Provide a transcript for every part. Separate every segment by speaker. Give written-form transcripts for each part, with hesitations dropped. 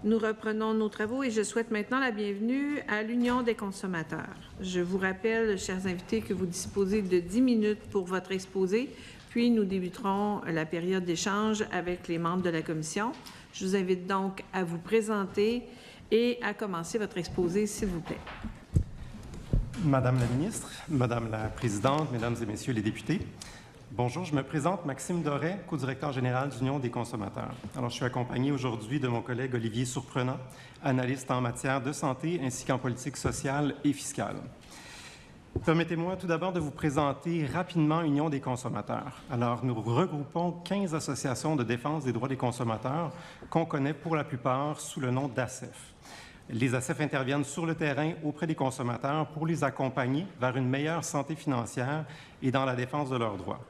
Speaker 1: Nous reprenons nos travaux et je souhaite maintenant la bienvenue à l'Union des consommateurs. Je vous rappelle, chers invités, que vous disposez de 10 minutes pour votre exposé, puis nous débuterons la période d'échange avec les membres de la commission. Je vous invite donc à vous présenter et à commencer votre exposé, s'il vous plaît.
Speaker 2: Madame la ministre, Madame la présidente, Mesdames et Messieurs les députés, bonjour, je me présente Maxime Doré, co-directeur général d'Union des consommateurs. Alors, je suis accompagné aujourd'hui de mon collègue Olivier Surprenant, analyste en matière de santé ainsi qu'en politique sociale et fiscale. Permettez-moi tout d'abord de vous présenter rapidement Union des consommateurs. Alors, nous regroupons 15 associations de défense des droits des consommateurs qu'on connaît pour la plupart sous le nom d'ACEF. Les ACEF interviennent sur le terrain auprès des consommateurs pour les accompagner vers une meilleure santé financière et dans la défense de leurs droits.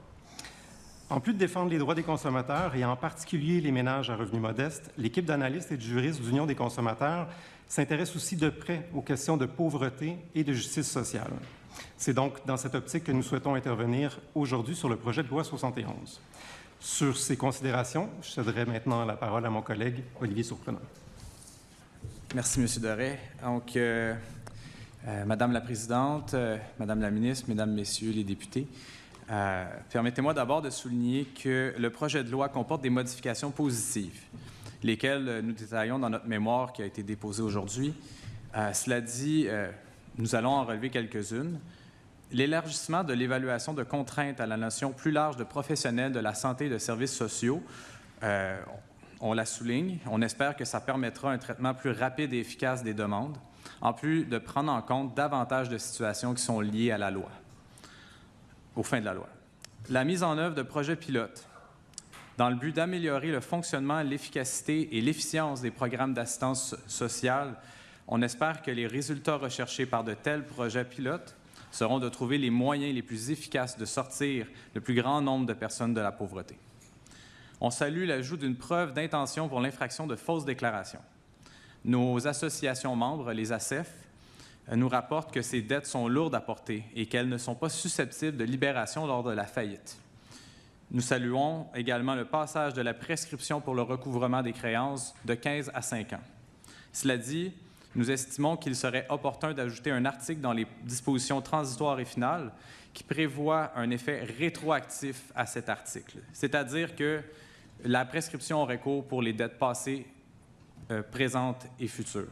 Speaker 2: En plus de défendre les droits des consommateurs, et en particulier les ménages à revenus modestes, l'équipe d'analystes et de juristes d'Union des consommateurs s'intéresse aussi de près aux questions de pauvreté et de justice sociale. C'est donc dans cette optique que nous souhaitons intervenir aujourd'hui sur le projet de loi 71. Sur ces considérations, je céderai maintenant la parole à mon collègue Olivier Surprenant.
Speaker 3: Merci, M. Doré. Donc, Madame la Présidente, Madame la Ministre, Mesdames, Messieurs les députés, permettez-moi d'abord de souligner que le projet de loi comporte des modifications positives, lesquelles nous détaillons dans notre mémoire qui a été déposée aujourd'hui. Cela dit, nous allons en relever quelques-unes. L'élargissement de l'évaluation de contraintes à la notion plus large de professionnels de la santé et de services sociaux, on la souligne. On espère que ça permettra un traitement plus rapide et efficace des demandes, en plus de prendre en compte davantage de situations qui sont liées à la loi, aux fins de la loi. La mise en œuvre de projets pilotes dans le but d'améliorer le fonctionnement, l'efficacité et l'efficience des programmes d'assistance sociale. On espère que les résultats recherchés par de tels projets pilotes seront de trouver les moyens les plus efficaces de sortir le plus grand nombre de personnes de la pauvreté. On salue l'ajout d'une preuve d'intention pour l'infraction de fausses déclarations. Nos associations membres, les ACEF, nous rapportent que ces dettes sont lourdes à porter et qu'elles ne sont pas susceptibles de libération lors de la faillite. Nous saluons également le passage de la prescription pour le recouvrement des créances de 15 à 5 ans. Cela dit, nous estimons qu'il serait opportun d'ajouter un article dans les dispositions transitoires et finales qui prévoit un effet rétroactif à cet article, c'est-à-dire que la prescription aurait cours pour les dettes passées, présentes et futures.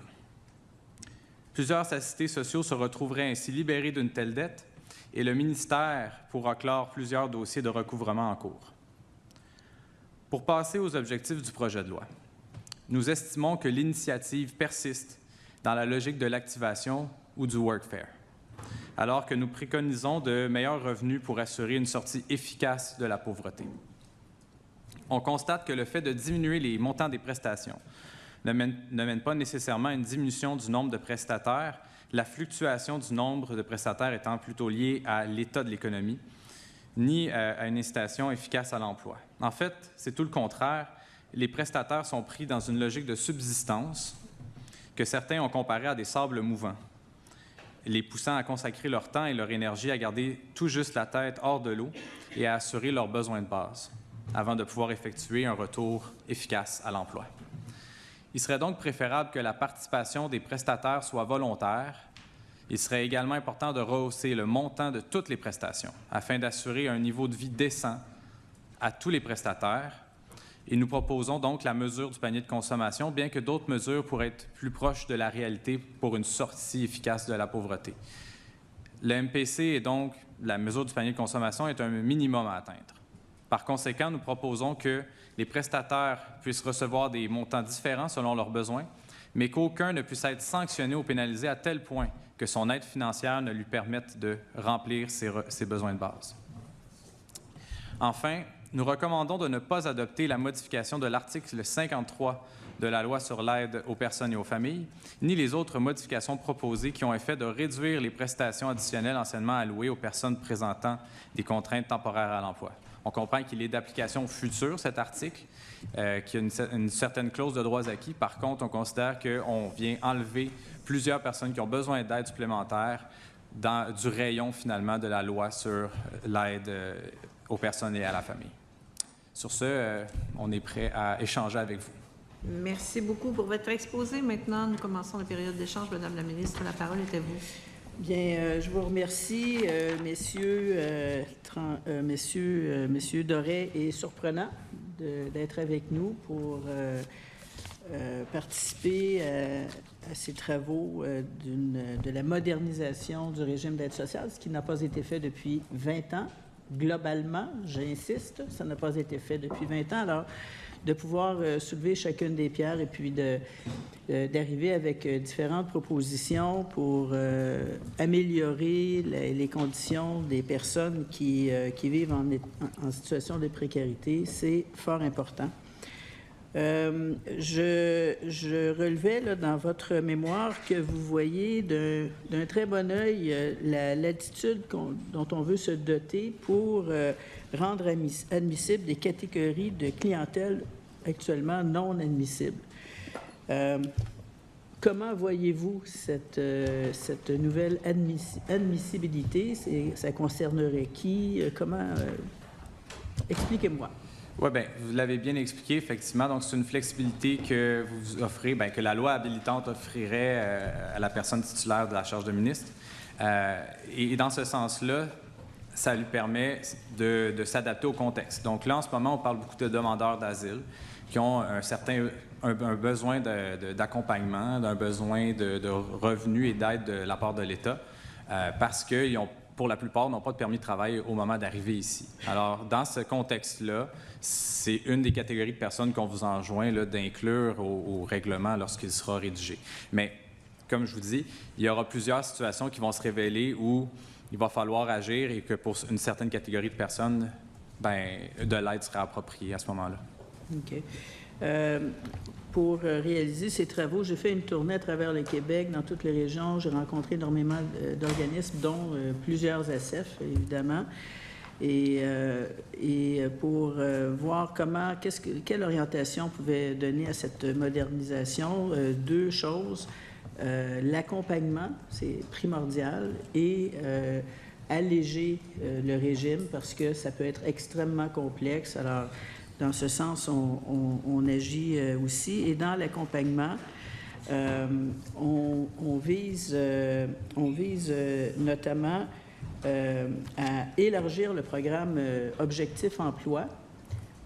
Speaker 3: Plusieurs assistés sociaux se retrouveraient ainsi libérés d'une telle dette et le ministère pourra clore plusieurs dossiers de recouvrement en cours. Pour passer aux objectifs du projet de loi, nous estimons que l'initiative persiste dans la logique de l'activation ou du workfare, alors que nous préconisons de meilleurs revenus pour assurer une sortie efficace de la pauvreté. On constate que le fait de diminuer les montants des prestations ne mène pas nécessairement à une diminution du nombre de prestataires, la fluctuation du nombre de prestataires étant plutôt liée à l'état de l'économie, ni à une incitation efficace à l'emploi. En fait, c'est tout le contraire. Les prestataires sont pris dans une logique de subsistance que certains ont comparé à des sables mouvants, les poussant à consacrer leur temps et leur énergie à garder tout juste la tête hors de l'eau et à assurer leurs besoins de base, avant de pouvoir effectuer un retour efficace à l'emploi. Il serait donc préférable que la participation des prestataires soit volontaire. Il serait également important de rehausser le montant de toutes les prestations afin d'assurer un niveau de vie décent à tous les prestataires. Et nous proposons donc la mesure du panier de consommation, bien que d'autres mesures pourraient être plus proches de la réalité pour une sortie efficace de la pauvreté. Le MPC et donc la mesure du panier de consommation est un minimum à atteindre. Par conséquent, nous proposons que les prestataires puissent recevoir des montants différents selon leurs besoins, mais qu'aucun ne puisse être sanctionné ou pénalisé à tel point que son aide financière ne lui permette de remplir ses besoins de base. Enfin, nous recommandons de ne pas adopter la modification de l'article 53 de la Loi sur l'aide aux personnes et aux familles, ni les autres modifications proposées qui ont effet de réduire les prestations additionnelles anciennement allouées aux personnes présentant des contraintes temporaires à l'emploi. On comprend qu'il est d'application future, cet article, qui a une certaine clause de droits acquis. Par contre, on considère qu'on vient enlever plusieurs personnes qui ont besoin d'aide supplémentaire du rayon, finalement, de la loi sur l'aide aux personnes et à la famille. Sur ce, on est prêt à échanger avec vous.
Speaker 1: Merci beaucoup pour votre exposé. Maintenant, nous commençons la période d'échange. Madame la ministre, la parole est à vous.
Speaker 4: Bien, je vous remercie, messieurs Doré et Surprenant, d'être avec nous pour participer à ces travaux de la modernisation du régime d'aide sociale, ce qui n'a pas été fait depuis 20 ans. Globalement, j'insiste, ça n'a pas été fait depuis 20 ans. Alors, de pouvoir soulever chacune des pierres et puis d'arriver avec différentes propositions pour améliorer les conditions des personnes qui vivent en situation de précarité, c'est fort important. Je relevais là, dans votre mémoire que vous voyez d'un très bon œil la latitude dont on veut se doter pour rendre admissibles des catégories de clientèle actuellement non admissibles. Comment voyez-vous cette nouvelle admissibilité? Ça concernerait qui? Comment? Expliquez-moi.
Speaker 3: Oui, bien, vous l'avez bien expliqué, effectivement. Donc, c'est une flexibilité que vous offrez, bien, que la loi habilitante offrirait à la personne titulaire de la charge de ministre. Et dans ce sens-là, ça lui permet de s'adapter au contexte. Donc là, en ce moment, on parle beaucoup de demandeurs d'asile qui ont un besoin d'accompagnement, d'un besoin de revenus et d'aide de la part de l'État, parce qu'ils ont, pour la plupart, n'ont pas de permis de travail au moment d'arriver ici. Alors, dans ce contexte-là, c'est une des catégories de personnes qu'on vous enjoint d'inclure au règlement lorsqu'il sera rédigé. Mais, comme je vous dis, il y aura plusieurs situations qui vont se révéler où il va falloir agir et que pour une certaine catégorie de personnes, bien, de l'aide sera appropriée à ce moment-là.
Speaker 4: OK. Pour réaliser ces travaux, j'ai fait une tournée à travers le Québec, dans toutes les régions. J'ai rencontré énormément d'organismes, dont plusieurs ACF, évidemment. Et pour voir quelle orientation on pouvait donner à cette modernisation, deux choses. L'accompagnement, c'est primordial, et alléger le régime parce que ça peut être extrêmement complexe. Alors, dans ce sens, on agit aussi. Et dans l'accompagnement, on vise notamment à élargir le programme Objectif Emploi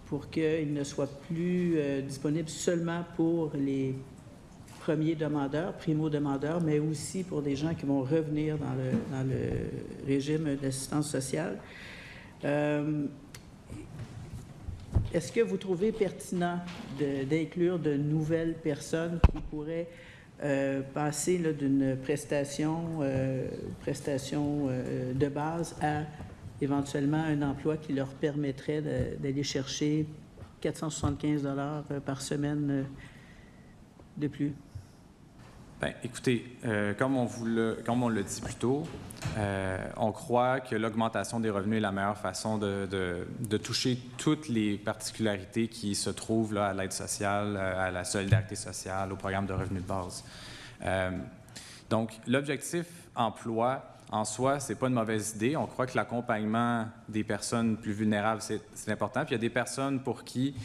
Speaker 4: pour qu'il ne soit plus disponible seulement pour les premiers demandeurs, primo-demandeurs, mais aussi pour des gens qui vont revenir dans le régime d'assistance sociale. Est-ce que vous trouvez pertinent d'inclure de nouvelles personnes qui pourraient passer d'une prestation de base à éventuellement un emploi qui leur permettrait d'aller chercher 475 $ par semaine de plus?
Speaker 3: Bien, écoutez, comme on l'a dit plus tôt, on croit que l'augmentation des revenus est la meilleure façon de toucher toutes les particularités qui se trouvent là, à l'aide sociale, à la solidarité sociale, au programme de revenus de base. Donc, l'objectif emploi, en soi, ce n'est pas une mauvaise idée. On croit que l'accompagnement des personnes plus vulnérables, c'est important. Puis il y a des personnes pour qui,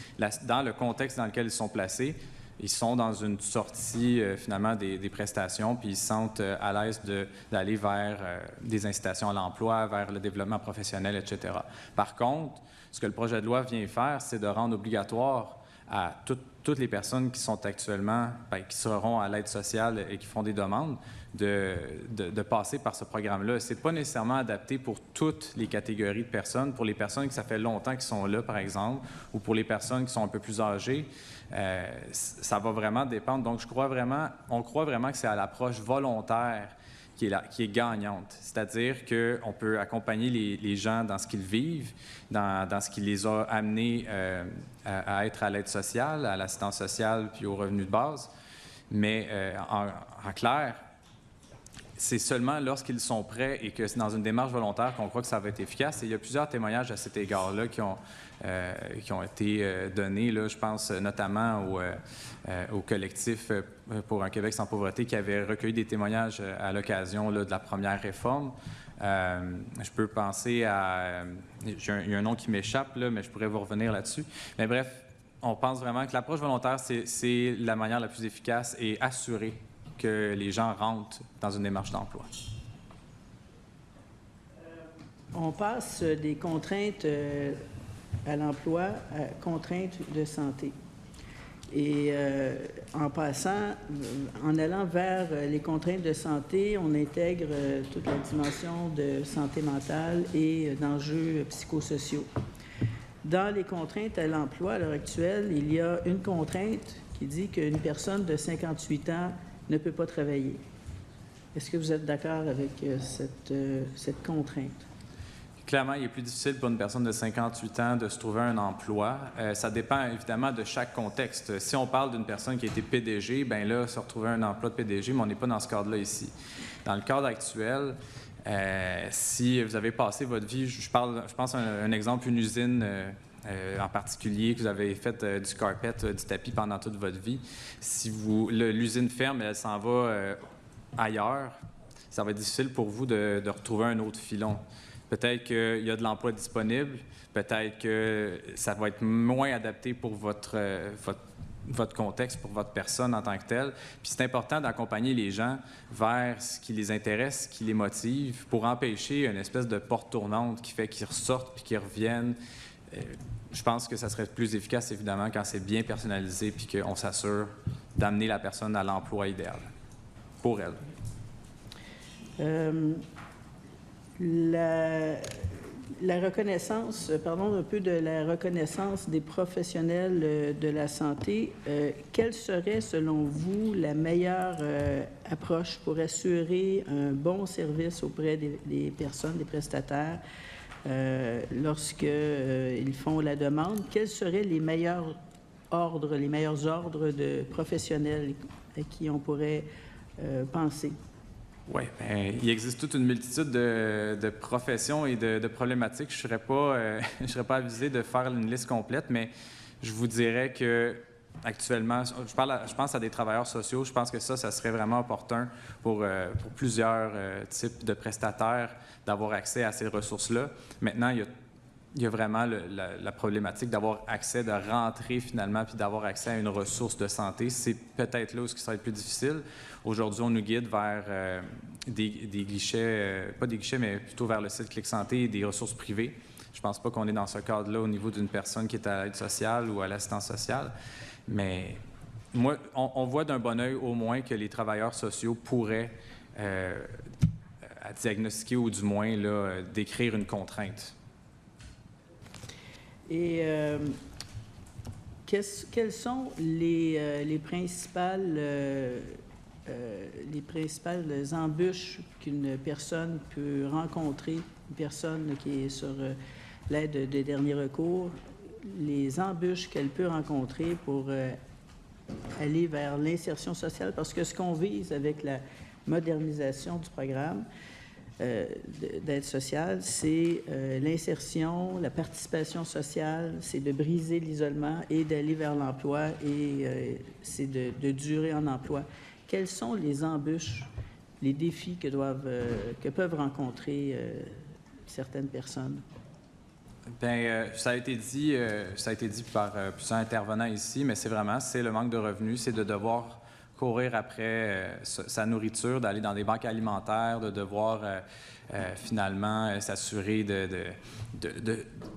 Speaker 3: dans le contexte dans lequel ils sont placés, ils sont dans une sortie, finalement, des prestations, puis ils se sentent à l'aise d'aller vers des incitations à l'emploi, vers le développement professionnel, etc. Par contre, ce que le projet de loi vient faire, c'est de rendre obligatoire à toutes les personnes qui sont actuellement, bien, qui seront à l'aide sociale et qui font des demandes, de passer par ce programme-là. Ce n'est pas nécessairement adapté pour toutes les catégories de personnes. Pour les personnes qui ça fait longtemps qu'ils sont là, par exemple, ou pour les personnes qui sont un peu plus âgées, ça va vraiment dépendre. Donc, on croit vraiment que c'est à l'approche volontaire qui est gagnante. C'est-à-dire qu'on peut accompagner les gens dans ce qu'ils vivent, dans ce qui les a amenés à être à l'aide sociale, à l'assistance sociale, puis au revenu de base. Mais en clair, c'est seulement lorsqu'ils sont prêts et que c'est dans une démarche volontaire qu'on croit que ça va être efficace. Et il y a plusieurs témoignages à cet égard-là qui ont été donnés. Là, je pense notamment au collectif pour un Québec sans pauvreté qui avait recueilli des témoignages à l'occasion de la première réforme. Je peux penser à... il y a un nom qui m'échappe, là, mais je pourrais vous revenir là-dessus. Mais bref, on pense vraiment que l'approche volontaire, c'est la manière la plus efficace et assurer que les gens rentrent dans une démarche d'emploi.
Speaker 4: On passe des contraintes à l'emploi à contraintes de santé. Et en passant, en allant vers les contraintes de santé, on intègre toute la dimension de santé mentale et d'enjeux psychosociaux. Dans les contraintes à l'emploi, à l'heure actuelle, il y a une contrainte qui dit qu'une personne de 58 ans ne peut pas travailler. Est-ce que vous êtes d'accord avec cette contrainte?
Speaker 3: Clairement, il est plus difficile pour une personne de 58 ans de se trouver un emploi. Ça dépend évidemment de chaque contexte. Si on parle d'une personne qui a été PDG, bien là, se retrouver un emploi de PDG, mais on n'est pas dans ce cadre-là ici. Dans le cadre actuel, si vous avez passé votre vie, je pense à un exemple, une usine en particulier, que vous avez fait du carpet, du tapis pendant toute votre vie. Si l'usine ferme et elle s'en va ailleurs, ça va être difficile pour vous de retrouver un autre filon. Peut-être qu'il y a de l'emploi disponible, peut-être que ça va être moins adapté pour votre contexte, pour votre personne en tant que telle. Puis c'est important d'accompagner les gens vers ce qui les intéresse, ce qui les motive, pour empêcher une espèce de porte tournante qui fait qu'ils ressortent puis qu'ils reviennent. Je pense que ça serait plus efficace, évidemment, quand c'est bien personnalisé puis qu'on s'assure d'amener la personne à l'emploi idéal pour elle.
Speaker 4: La reconnaissance, parlons un peu de la reconnaissance des professionnels de la santé. Quelle serait, selon vous, la meilleure approche pour assurer un bon service auprès des personnes, des prestataires, lorsqu'ils font la demande? Quels seraient les meilleurs ordres de professionnels à qui on pourrait penser?
Speaker 3: Oui, bien, il existe toute une multitude de professions et de problématiques. Je ne serais pas avisé de faire une liste complète, mais je vous dirais que actuellement, je pense à des travailleurs sociaux. Je pense que ça serait vraiment opportun pour plusieurs types de prestataires d'avoir accès à ces ressources-là. Maintenant, il y a vraiment la problématique d'avoir accès, de rentrer finalement, puis d'avoir accès à une ressource de santé. C'est peut-être là où ce qui serait le plus difficile. Aujourd'hui, on nous guide vers des guichets, pas des guichets, mais plutôt vers le site Clic Santé et des ressources privées. Je ne pense pas qu'on est dans ce cadre-là au niveau d'une personne qui est à l'aide sociale ou à l'assistance sociale. Mais moi, on voit d'un bon œil au moins que les travailleurs sociaux pourraient diagnostiquer ou du moins là, décrire une contrainte.
Speaker 4: Et quelles sont les principales embûches qu'une personne peut rencontrer, une personne qui est sur l'aide de dernier recours, les embûches qu'elle peut rencontrer pour aller vers l'insertion sociale? Parce que ce qu'on vise avec la modernisation du programme d'aide sociale, c'est l'insertion, la participation sociale, c'est de briser l'isolement et d'aller vers l'emploi et c'est de durer en emploi. Quelles sont les embûches, les défis que peuvent rencontrer certaines personnes?
Speaker 3: Bien, ça a été dit par plusieurs intervenants ici, mais c'est le manque de revenus, c'est de devoir courir après sa nourriture, d'aller dans des banques alimentaires, de devoir finalement s'assurer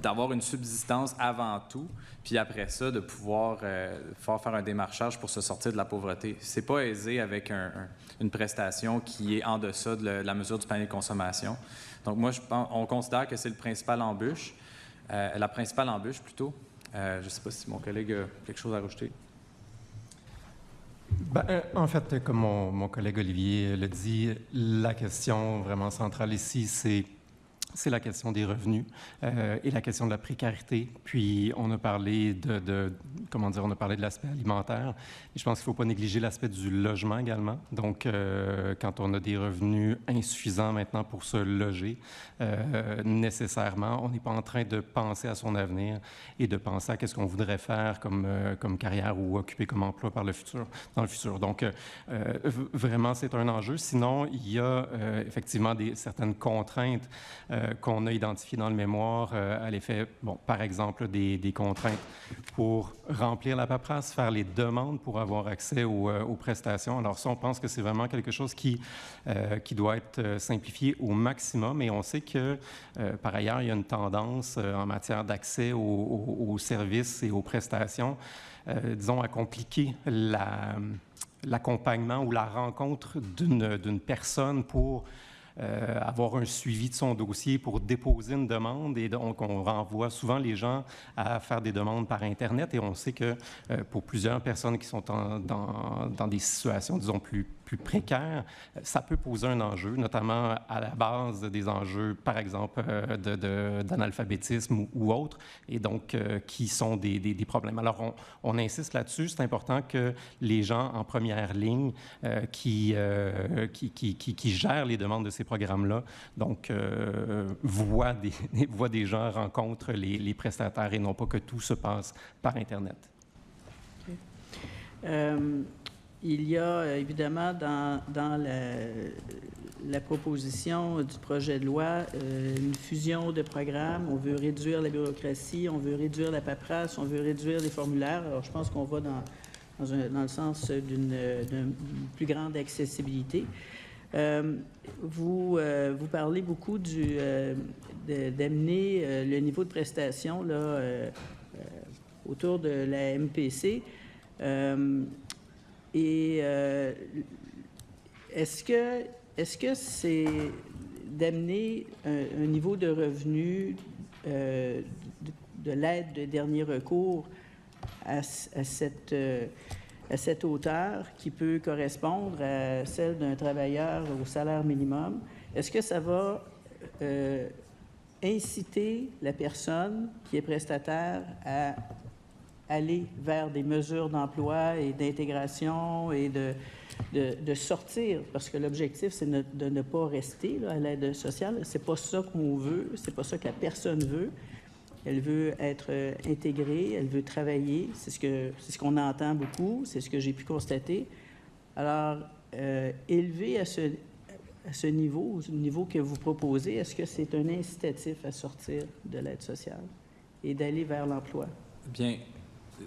Speaker 3: d'avoir une subsistance avant tout, puis après ça, de pouvoir faire un démarchage pour se sortir de la pauvreté. C'est pas aisé avec une prestation qui est en deçà de la mesure du panier de consommation. Donc moi, on considère que c'est la principale embûche, plutôt. Je ne sais pas si mon collègue a quelque chose à rajouter.
Speaker 2: Ben, en fait, comme mon collègue Olivier le dit, la question vraiment centrale ici, c'est la question des revenus et la question de la précarité. Puis, on a parlé on a parlé de l'aspect alimentaire. Et je pense qu'il ne faut pas négliger l'aspect du logement également. Donc, quand on a des revenus insuffisants maintenant pour se loger, nécessairement, on n'est pas en train de penser à son avenir et de penser à qu'est-ce qu'on voudrait faire comme carrière ou occuper comme emploi dans le futur. Donc, vraiment, c'est un enjeu. Sinon, il y a effectivement certaines contraintes qu'on a identifiées dans le mémoire à l'effet, par exemple, des contraintes pour remplir la paperasse, faire les demandes pour avoir accès aux prestations. Alors ça, on pense que c'est vraiment quelque chose qui doit être simplifié au maximum. Et on sait que, par ailleurs, il y a une tendance en matière d'accès aux services et aux prestations, disons, à compliquer l'accompagnement ou la rencontre d'une personne pour avoir un suivi de son dossier, pour déposer une demande. Et donc, on renvoie souvent les gens à faire des demandes par Internet. Et on sait que pour plusieurs personnes qui sont dans des situations, disons, plus précaires, ça peut poser un enjeu, notamment à la base des enjeux, par exemple, d'analphabétisme ou autres, et donc qui sont des problèmes. Alors, on insiste là-dessus. C'est important que les gens en première ligne qui gèrent les demandes de ces programmes-là, donc, voient des gens, rencontrent les prestataires et non pas que tout se passe par Internet.
Speaker 4: Okay. Il y a évidemment dans la proposition du projet de loi une fusion de programmes. On veut réduire la bureaucratie, on veut réduire la paperasse, on veut réduire les formulaires. Alors, je pense qu'on va dans le sens d'une plus grande accessibilité. Vous parlez beaucoup d'amener le niveau de prestation là, autour de la MPC. Est-ce que c'est d'amener un niveau de revenu de l'aide de dernier recours à cette hauteur qui peut correspondre à celle d'un travailleur au salaire minimum? Est-ce que ça va inciter la personne qui est prestataire à aller vers des mesures d'emploi et d'intégration et de sortir, parce que l'objectif, c'est de ne pas rester là, à l'aide sociale. C'est pas ça qu'on veut, c'est pas ça que la personne veut. Elle veut être intégrée, elle veut travailler. C'est ce qu'on entend beaucoup, c'est ce que j'ai pu constater. Alors, élevé à ce niveau, au niveau que vous proposez, est-ce que c'est un incitatif à sortir de l'aide sociale et d'aller vers l'emploi?
Speaker 3: Bien,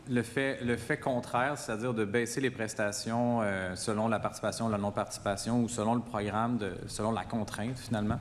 Speaker 3: le fait contraire, c'est-à-dire de baisser les prestations selon la participation, la non-participation ou selon le programme, selon la contrainte finalement,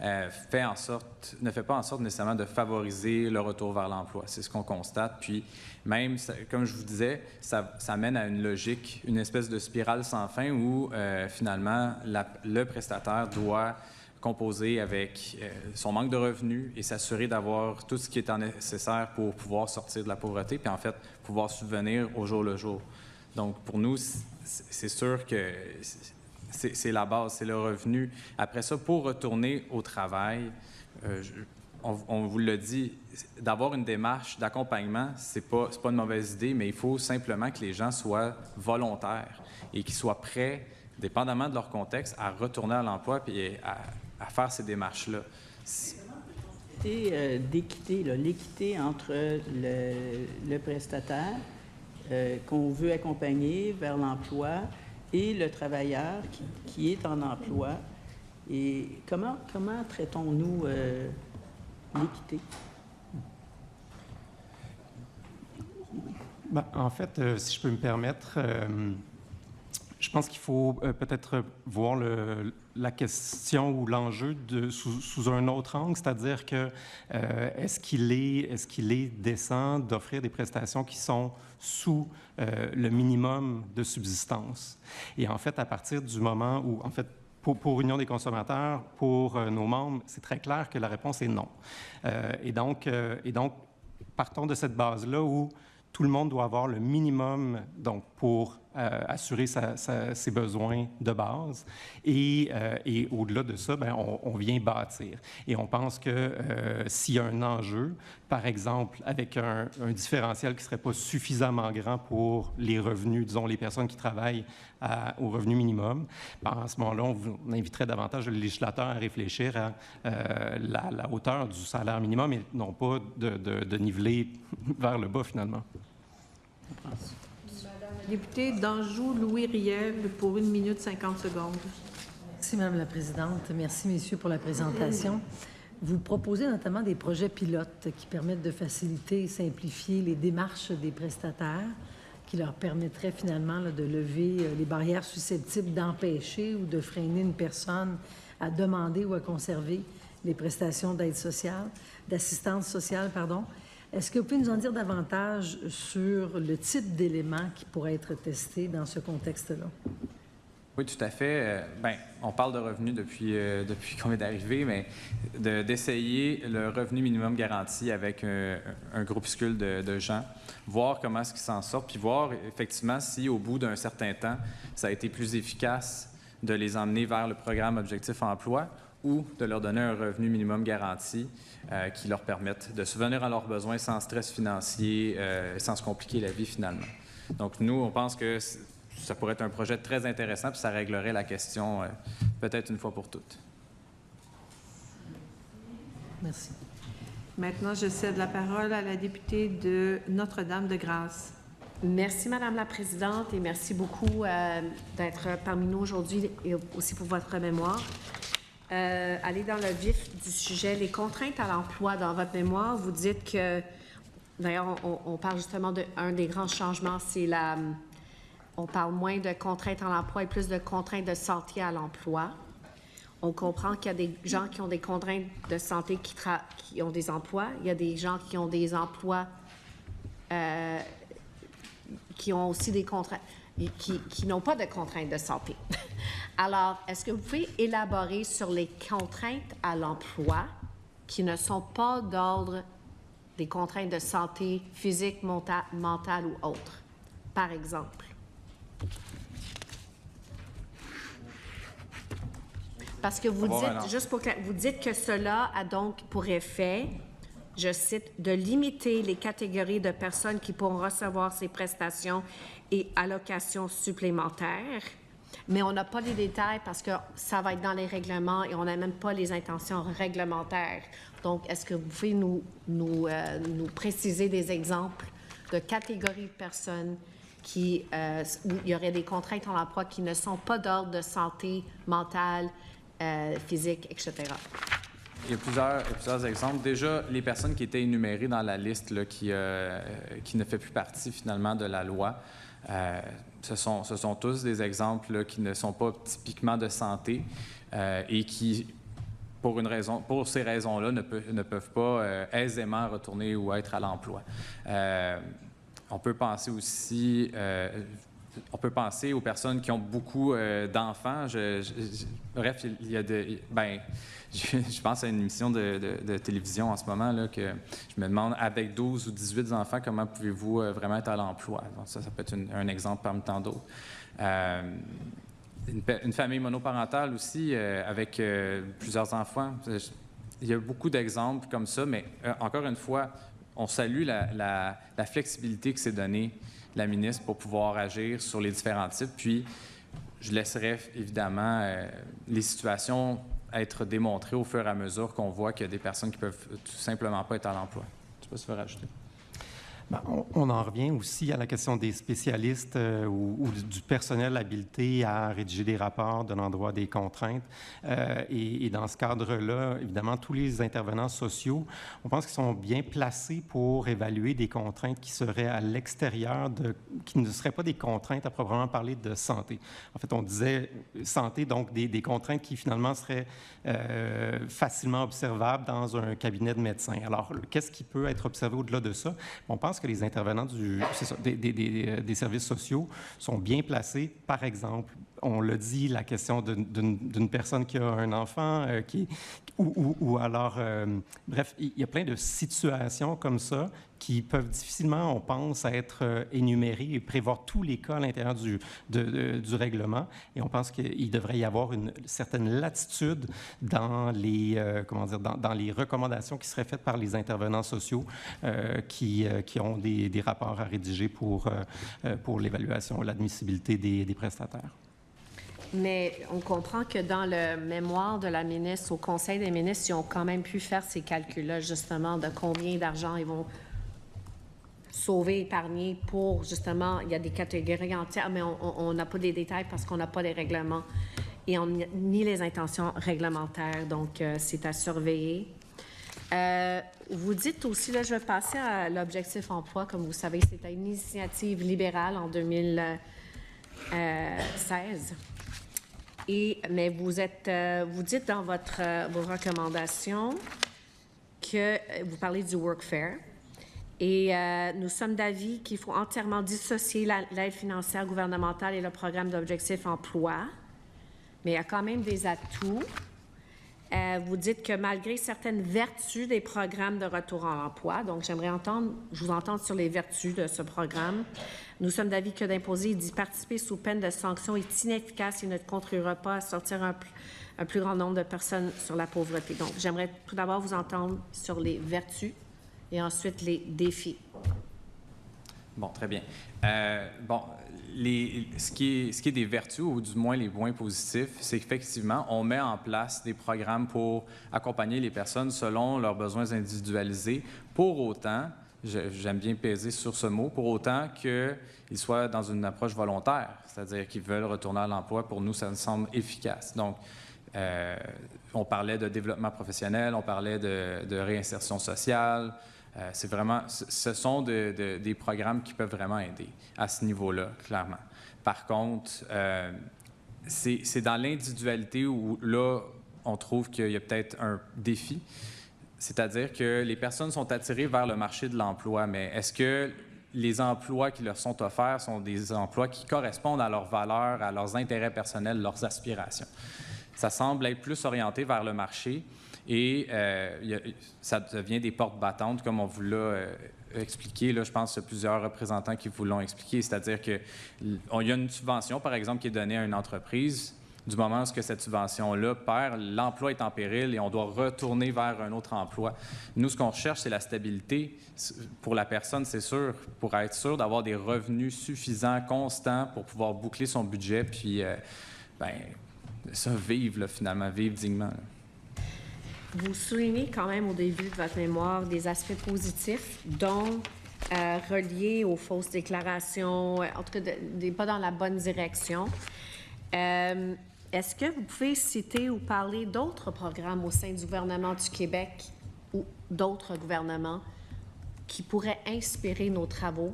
Speaker 3: ne fait pas en sorte nécessairement de favoriser le retour vers l'emploi. C'est ce qu'on constate. Puis même, comme je vous disais, ça mène à une logique, une espèce de spirale sans fin où finalement le prestataire doit composer avec son manque de revenus et s'assurer d'avoir tout ce qui est nécessaire pour pouvoir sortir de la pauvreté, puis en fait, pouvoir subvenir au jour le jour. Donc, pour nous, c'est sûr que c'est la base, c'est le revenu. Après ça, pour retourner au travail, on vous l'a dit, d'avoir une démarche d'accompagnement, c'est pas une mauvaise idée, mais il faut simplement que les gens soient volontaires et qu'ils soient prêts, dépendamment de leur contexte, à retourner à l'emploi puis à faire ces démarches-là.
Speaker 4: D'équité, l'équité entre le prestataire qu'on veut accompagner vers l'emploi et le travailleur qui est en emploi. Et comment traitons-nous l'équité?
Speaker 2: En fait, si je peux me permettre, je pense qu'il faut peut-être voir la question ou l'enjeu sous un autre angle, c'est-à-dire que est-ce qu'il est décent d'offrir des prestations qui sont sous le minimum de subsistance? Et en fait, à partir du moment où, en fait, pour Union des consommateurs, pour nos membres, c'est très clair que la réponse est non. Et donc, partons de cette base-là où tout le monde doit avoir le minimum donc, pour assurer ses besoins de base. Et au-delà de ça, bien, on vient bâtir. Et on pense que s'il y a un enjeu, par exemple, avec un différentiel qui ne serait pas suffisamment grand pour les revenus, disons, les personnes qui travaillent au revenu minimum, bien, à ce moment-là, on inviterait davantage le législateur à réfléchir à la hauteur du salaire minimum et non pas de niveler vers le bas, finalement.
Speaker 1: Madame la députée d'Anjou-Louis Riel pour 1 minute 50 secondes.
Speaker 5: Merci, Madame la Présidente. Merci, messieurs, pour la présentation. Vous proposez notamment des projets pilotes qui permettent de faciliter et simplifier les démarches des prestataires, qui leur permettraient finalement là, de lever les barrières susceptibles d'empêcher ou de freiner une personne à demander ou à conserver les prestations d'aide sociale, d'assistance sociale, pardon. Est-ce que vous pouvez nous en dire davantage sur le type d'éléments qui pourraient être testés dans ce contexte-là?
Speaker 3: Oui, tout à fait. On parle de revenus depuis qu'on est arrivé, mais d'essayer le revenu minimum garanti avec un groupuscule de gens, voir comment est-ce qu'ils s'en sortent, puis voir effectivement si au bout d'un certain temps, ça a été plus efficace de les emmener vers le programme Objectif Emploi ou de leur donner un revenu minimum garanti qui leur permette de subvenir à leurs besoins sans stress financier, sans se compliquer la vie finalement. Donc nous, on pense que ça pourrait être un projet très intéressant, puis ça réglerait la question peut-être une fois pour toutes.
Speaker 5: Merci.
Speaker 1: Maintenant, je cède la parole à la députée de Notre-Dame-de-Grâce.
Speaker 6: Merci, Madame la Présidente, et merci beaucoup d'être parmi nous aujourd'hui et aussi pour votre mémoire. Aller dans le vif du sujet, les contraintes à l'emploi. Dans votre mémoire, vous dites que, d'ailleurs, on parle justement d'un des grands changements, c'est on parle moins de contraintes à l'emploi et plus de contraintes de santé à l'emploi. On comprend qu'il y a des gens qui ont des contraintes de santé qui ont des emplois. Il y a des gens qui ont des emplois qui ont aussi des contraintes, qui n'ont pas de contraintes de santé. Alors, est-ce que vous pouvez élaborer sur les contraintes à l'emploi qui ne sont pas d'ordre des contraintes de santé physique, mentale ou autre, par exemple? Parce que vous dites, juste pour que vous dites que cela a donc pour effet, je cite, de limiter les catégories de personnes qui pourront recevoir ces prestations et allocations supplémentaires, mais on n'a pas les détails parce que ça va être dans les règlements et on n'a même pas les intentions réglementaires. Donc, est-ce que vous pouvez nous préciser des exemples de catégories de personnes où il y aurait des contraintes en emploi qui ne sont pas d'ordre de santé mentale, physique, etc.?
Speaker 3: Il y a plusieurs exemples. Déjà, les personnes qui étaient énumérées dans la liste là, qui ne fait plus partie finalement de la loi, ce sont tous des exemples là, qui ne sont pas typiquement de santé et qui, pour ces raisons-là, ne peuvent pas aisément retourner ou être à l'emploi. On peut penser aussi... on peut penser aux personnes qui ont beaucoup d'enfants. Bref, il y a je pense à une émission de télévision en ce moment là, que je me demande, avec 12 ou 18 enfants, comment pouvez-vous vraiment être à l'emploi? Donc ça peut être un exemple parmi tant d'autres. Une famille monoparentale aussi, avec plusieurs enfants. Il y a beaucoup d'exemples comme ça, mais encore une fois, on salue la flexibilité que s'est donnée la ministre pour pouvoir agir sur les différents types. Puis, je laisserai évidemment les situations être démontrées au fur et à mesure qu'on voit qu'il y a des personnes qui peuvent tout simplement pas être à l'emploi. Je ne sais pas si vous veux rajouter.
Speaker 2: Bien, on en revient aussi à la question des spécialistes ou du personnel habilité à rédiger des rapports donnant droit à des contraintes. Et dans ce cadre-là, évidemment, tous les intervenants sociaux, on pense qu'ils sont bien placés pour évaluer des contraintes qui seraient à l'extérieur, qui ne seraient pas des contraintes à proprement parler de santé. En fait, on disait santé, donc des contraintes qui finalement seraient facilement observables dans un cabinet de médecin. Alors, qu'est-ce qui peut être observé au-delà de ça? On pense que les intervenants des services sociaux sont bien placés. Par exemple, on l'a dit, la question d'une personne qui a un enfant, ou alors, bref, il y a plein de situations comme ça qui peuvent difficilement, on pense, être énumérées et prévoir tous les cas à l'intérieur du règlement. Et on pense qu'il devrait y avoir une certaine latitude dans les, dans les recommandations qui seraient faites par les intervenants sociaux qui ont des rapports à rédiger pour l'évaluation, l'admissibilité des prestataires.
Speaker 6: Mais on comprend que dans le mémoire de la ministre, au Conseil des ministres, ils ont quand même pu faire ces calculs-là, justement, de combien d'argent ils vont sauver, épargner pour, justement, il y a des catégories entières, mais on n'a pas les détails parce qu'on n'a pas les règlements et ni les intentions réglementaires. Donc, c'est à surveiller. Vous dites aussi, là, je vais passer à l'objectif emploi. Comme vous savez, c'était une initiative libérale en 2016. Mais vous dites dans vos recommandations que vous parlez du workfare. Et nous sommes d'avis qu'il faut entièrement dissocier l'aide financière gouvernementale et le programme d'objectif emploi. Mais il y a quand même des atouts. Vous dites que malgré certaines vertus des programmes de retour à l'emploi, donc j'aimerais vous entendre sur les vertus de ce programme. Nous sommes d'avis que d'imposer et d'y participer sous peine de sanctions est inefficace et ne contribuera pas à sortir un plus grand nombre de personnes sur la pauvreté. Donc, j'aimerais tout d'abord vous entendre sur les vertus et ensuite les défis.
Speaker 3: Bon, très bien. Ce qui est des vertus, ou du moins les points positifs, c'est qu'effectivement, on met en place des programmes pour accompagner les personnes selon leurs besoins individualisés. Pour autant, j'aime bien peser sur ce mot, pour autant qu'ils soient dans une approche volontaire, c'est-à-dire qu'ils veulent retourner à l'emploi. Pour nous, ça nous semble efficace. Donc, on parlait de développement professionnel, on parlait de réinsertion sociale. Ce sont des programmes qui peuvent vraiment aider à ce niveau-là, clairement. Par contre, c'est dans l'individualité où, là, on trouve qu'il y a peut-être un défi. C'est-à-dire que les personnes sont attirées vers le marché de l'emploi, mais est-ce que les emplois qui leur sont offerts sont des emplois qui correspondent à leurs valeurs, à leurs intérêts personnels, leurs aspirations? Ça semble être plus orienté vers le marché. Et ça devient des portes battantes, comme on vous l'a expliqué. Là, je pense qu'il y a plusieurs représentants qui vous l'ont expliqué. C'est-à-dire qu'il y a une subvention, par exemple, qui est donnée à une entreprise. Du moment où cette subvention-là perd, l'emploi est en péril et on doit retourner vers un autre emploi. Nous, ce qu'on recherche, c'est la stabilité pour la personne, c'est sûr, pour être sûr d'avoir des revenus suffisants, constants, pour pouvoir boucler son budget, puis vivre, là, finalement, vivre dignement. Là.
Speaker 6: Vous soulignez quand même au début de votre mémoire des aspects positifs, dont reliés aux fausses déclarations, en tout cas pas dans la bonne direction. Est-ce que vous pouvez citer ou parler d'autres programmes au sein du gouvernement du Québec ou d'autres gouvernements qui pourraient inspirer nos travaux?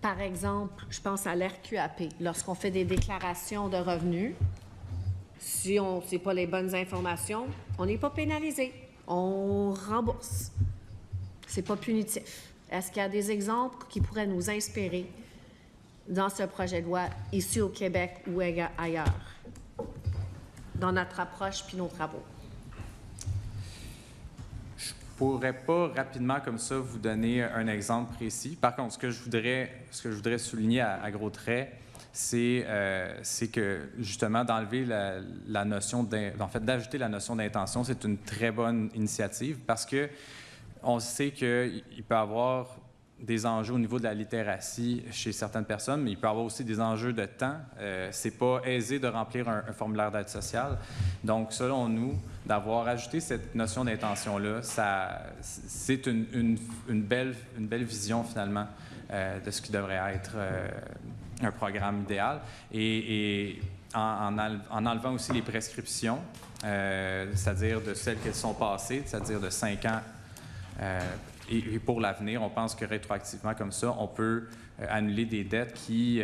Speaker 6: Par exemple, je pense à l'RQAP, lorsqu'on fait des déclarations de revenus. Si on n'a pas les bonnes informations, on n'est pas pénalisé. On rembourse. C'est pas punitif. Est-ce qu'il y a des exemples qui pourraient nous inspirer dans ce projet de loi, ici au Québec ou ailleurs, dans notre approche puis nos travaux?
Speaker 3: Je pourrais pas rapidement comme ça vous donner un exemple précis. Par contre, ce que je voudrais souligner à gros traits, c'est que, justement, d'enlever la notion d'ajouter la notion d'intention, c'est une très bonne initiative parce que on sait qu'il peut y avoir des enjeux au niveau de la littératie chez certaines personnes, mais il peut y avoir aussi des enjeux de temps. C'est pas aisé de remplir un formulaire d'aide sociale. Donc, selon nous, d'avoir ajouté cette notion d'intention-là, c'est une belle vision, finalement, de ce qui devrait être un programme idéal. Et en enlevant aussi les prescriptions, c'est-à-dire de celles qui sont passées, c'est-à-dire de 5 ans, et pour l'avenir, on pense que rétroactivement comme ça, on peut annuler des dettes qui,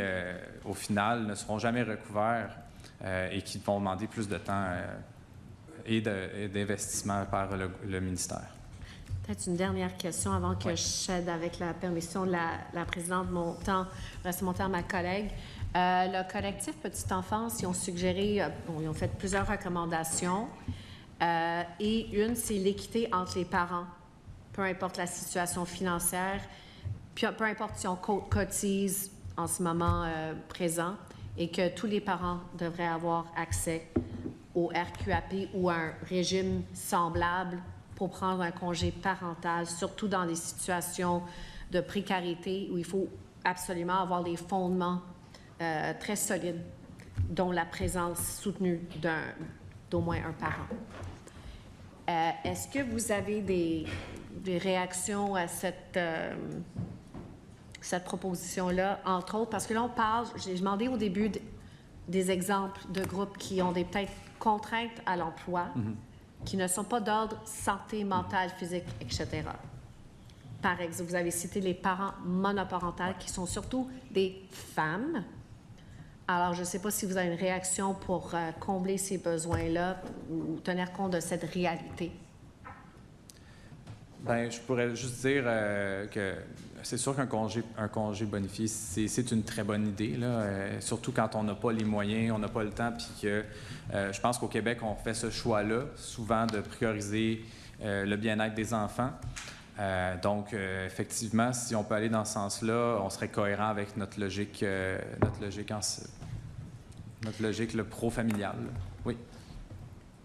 Speaker 3: au final, ne seront jamais recouvertes et qui vont demander plus de temps et d'investissement par le ministère.
Speaker 6: Peut-être une dernière question avant que je cède avec la permission de la présidente reste mon temps à ma collègue. Le collectif Petite Enfance, ils ont suggéré, ils ont fait plusieurs recommandations et une, c'est l'équité entre les parents, peu importe la situation financière, puis peu importe si on cotise en ce moment présent, et que tous les parents devraient avoir accès au RQAP ou à un régime semblable pour prendre un congé parental, surtout dans des situations de précarité où il faut absolument avoir des fondements très solides, dont la présence soutenue d'au moins un parent. Est-ce que vous avez des réactions à cette proposition-là, entre autres? Parce que là, on parle, j'ai demandé au début des exemples de groupes qui ont peut-être contraintes à l'emploi. qui ne sont pas d'ordre santé mentale, physique, etc. Par exemple, vous avez cité les parents monoparentaux qui sont surtout des femmes. Alors, je ne sais pas si vous avez une réaction pour combler ces besoins-là ou tenir compte de cette réalité.
Speaker 3: Bien, je pourrais juste dire que c'est sûr qu'un congé bonifié, c'est une très bonne idée, là, surtout quand on n'a pas les moyens, on n'a pas le temps, puis que je pense qu'au Québec, on fait ce choix-là, souvent de prioriser le bien-être des enfants. Donc, effectivement, si on peut aller dans ce sens-là, on serait cohérent avec notre logique le pro-familial. Oui.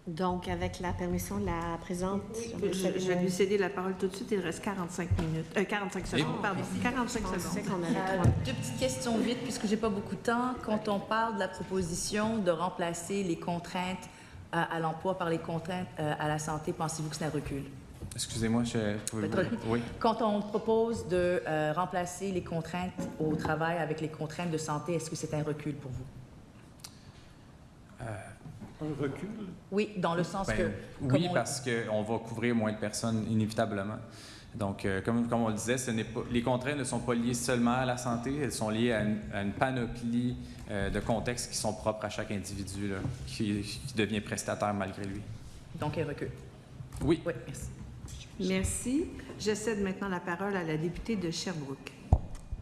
Speaker 6: Donc, avec la permission de la présidente...
Speaker 1: Oui, je vais lui céder la parole tout de suite. Il reste 45 secondes, pardon. 45 secondes.
Speaker 7: Deux petites questions vite, puisque j'ai pas beaucoup de temps. Quand on parle de la proposition de remplacer les contraintes à l'emploi par les contraintes à la santé, pensez-vous que c'est un recul?
Speaker 3: Excusez-moi, oui.
Speaker 7: Quand on propose de remplacer les contraintes au travail avec les contraintes de santé, est-ce que c'est un recul pour vous?
Speaker 2: Un recul?
Speaker 7: Oui, dans le sens que...
Speaker 3: Oui, parce qu'on va couvrir moins de personnes inévitablement. Donc, comme on le disait, les contraintes ne sont pas liées seulement à la santé, elles sont liées à une panoplie de contextes qui sont propres à chaque individu là, qui devient prestataire malgré lui.
Speaker 7: Donc, un recul.
Speaker 3: Oui.
Speaker 7: Oui, merci.
Speaker 1: Merci. Je cède maintenant la parole à la députée de Sherbrooke.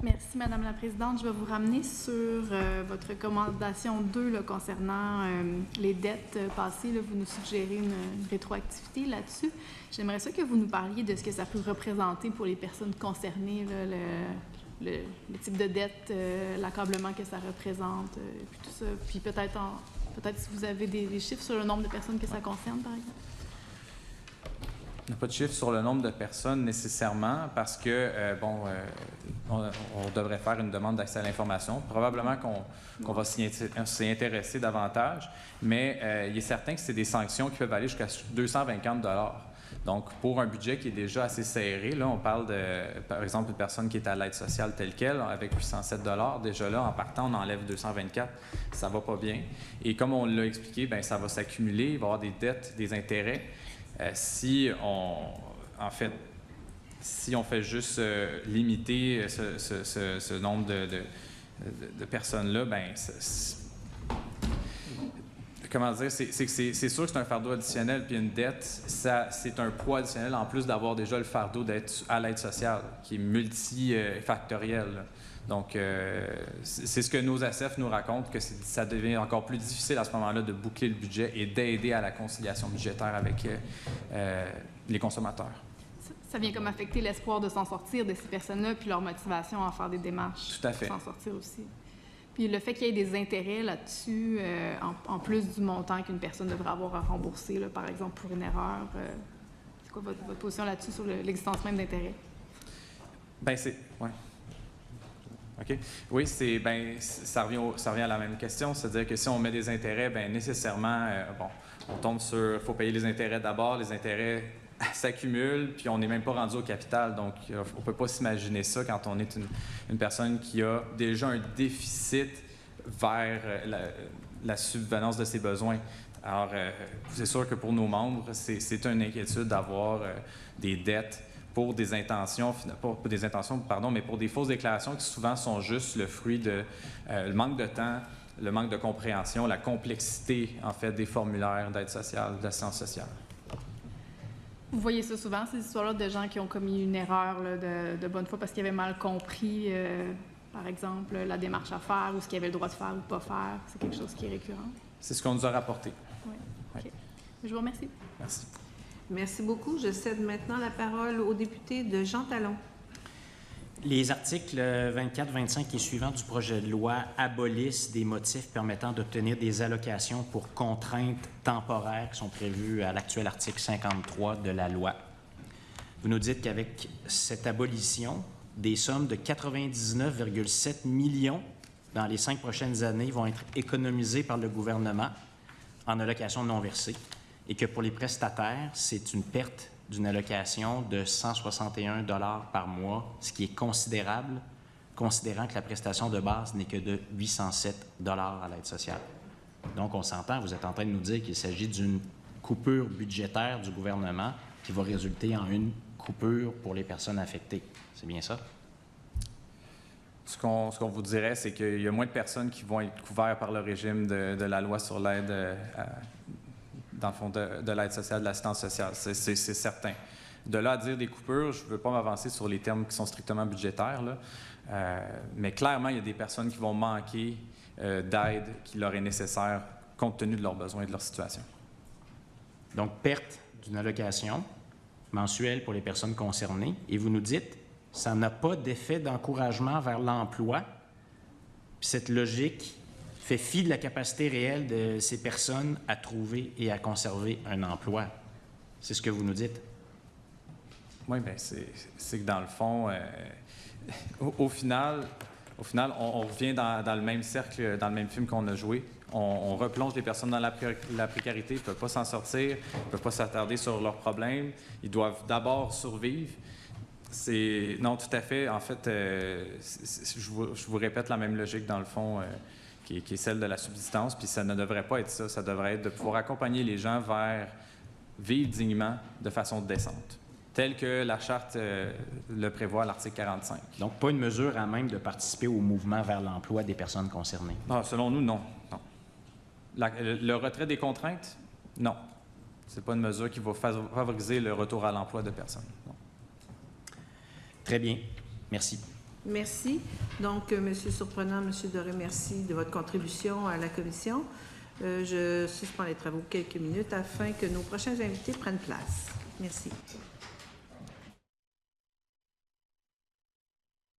Speaker 8: Merci, Madame la Présidente. Je vais vous ramener sur votre recommandation 2 là, concernant les dettes passées. Là, vous nous suggérez une rétroactivité là-dessus. J'aimerais ça que vous nous parliez de ce que ça peut représenter pour les personnes concernées, là, le type de dette, l'accablement que ça représente, puis tout ça. Puis peut-être si vous avez des chiffres sur le nombre de personnes que ça concerne, par exemple.
Speaker 3: On n'a pas de chiffre sur le nombre de personnes nécessairement parce que, on devrait faire une demande d'accès à l'information. Probablement qu'on va s'y intéresser davantage, mais il est certain que c'est des sanctions qui peuvent aller jusqu'à 224 $. Donc, pour un budget qui est déjà assez serré, là, on parle de, par exemple, une personne qui est à l'aide sociale telle qu'elle, avec 807 $. Déjà là, en partant, on enlève 224 $. Ça va pas bien. Et comme on l'a expliqué, bien, ça va s'accumuler, il va y avoir des dettes, des intérêts. Si on fait juste limiter ce nombre de personnes-là, ben, comment dire, c'est sûr que c'est un fardeau additionnel, puis une dette, c'est un poids additionnel en plus d'avoir déjà le fardeau d'être à l'aide sociale, qui est multifactoriel. Donc, c'est ce que nos ACF nous racontent, que ça devient encore plus difficile à ce moment-là de boucler le budget et d'aider à la conciliation budgétaire avec les consommateurs.
Speaker 8: Ça vient comme affecter l'espoir de s'en sortir de ces personnes-là, puis leur motivation à faire des démarches
Speaker 3: Tout à fait.
Speaker 8: pour s'en sortir aussi. Puis le fait qu'il y ait des intérêts là-dessus, en plus du montant qu'une personne devrait avoir à rembourser, là, par exemple, pour une erreur, c'est quoi votre position là-dessus sur l'existence même d'intérêts?
Speaker 3: Bien, ouais. OK. Oui, ça revient à la même question, c'est-à-dire que si on met des intérêts, bien nécessairement, on tombe sur, il faut payer les intérêts d'abord, les intérêts s'accumulent, puis on n'est même pas rendu au capital, donc on ne peut pas s'imaginer ça quand on est une personne qui a déjà un déficit vers la subvenance de ses besoins. Alors, c'est sûr que pour nos membres, c'est une inquiétude d'avoir des dettes pour des intentions, mais pour des fausses déclarations qui souvent sont juste le fruit de le manque de temps, le manque de compréhension, la complexité, en fait, des formulaires d'aide sociale, d'assistance sociale.
Speaker 8: Vous voyez ça souvent, ces histoires-là de gens qui ont commis une erreur là, de bonne foi parce qu'ils avaient mal compris, par exemple, la démarche à faire ou ce qu'ils avaient le droit de faire ou pas faire. C'est quelque chose qui est récurrent?
Speaker 3: C'est ce qu'on nous a rapporté.
Speaker 8: Oui. OK. Je vous remercie.
Speaker 3: Merci.
Speaker 1: Merci beaucoup. Je cède maintenant la parole au député de Jean Talon.
Speaker 9: Les articles 24, 25 et suivants du projet de loi abolissent des motifs permettant d'obtenir des allocations pour contraintes temporaires qui sont prévues à l'actuel article 53 de la loi. Vous nous dites qu'avec cette abolition, des sommes de 99,7 millions dans les 5 prochaines années vont être économisées par le gouvernement en allocations non versées et que pour les prestataires, c'est une perte d'une allocation de 161 $ par mois, ce qui est considérable, considérant que la prestation de base n'est que de 807 $ à l'aide sociale. Donc, on s'entend, vous êtes en train de nous dire qu'il s'agit d'une coupure budgétaire du gouvernement qui va résulter en une coupure pour les personnes affectées. C'est bien ça?
Speaker 3: Ce qu'on vous dirait, c'est qu'il y a moins de personnes qui vont être couvertes par le régime de la loi sur l'aide, dans le fond, de l'aide sociale, de l'assistance sociale. C'est certain. De là à dire des coupures, je ne veux pas m'avancer sur les termes qui sont strictement budgétaires, là. Mais clairement, il y a des personnes qui vont manquer d'aide qui leur est nécessaire compte tenu de leurs besoins et de leur situation.
Speaker 9: Donc, perte d'une allocation mensuelle pour les personnes concernées. Et vous nous dites, ça n'a pas d'effet d'encouragement vers l'emploi. Puis cette logique fait fi de la capacité réelle de ces personnes à trouver et à conserver un emploi. C'est ce que vous nous dites?
Speaker 3: Oui, bien, c'est que dans le fond, au final, on revient dans le même cercle, dans le même film qu'on a joué. On replonge les personnes dans la précarité, ils ne peuvent pas s'en sortir, ils ne peuvent pas s'attarder sur leurs problèmes, ils doivent d'abord survivre. Non, tout à fait. En fait, je vous répète la même logique, dans le fond, qui est celle de la subsistance, puis ça ne devrait pas être ça. Ça devrait être de pouvoir accompagner les gens vers vivre dignement de façon décente, tel que la Charte le prévoit à l'article 45.
Speaker 9: Donc, pas une mesure à même de participer au mouvement vers l'emploi des personnes concernées?
Speaker 3: Ah, selon nous, non. Le retrait des contraintes, non. Ce n'est pas une mesure qui va favoriser le retour à l'emploi de personnes. Non.
Speaker 9: Très bien. Merci.
Speaker 1: Merci. Donc, M. Surprenant, M. Doré, merci de votre contribution à la commission. Je suspends les travaux quelques minutes afin que nos prochains invités prennent place. Merci.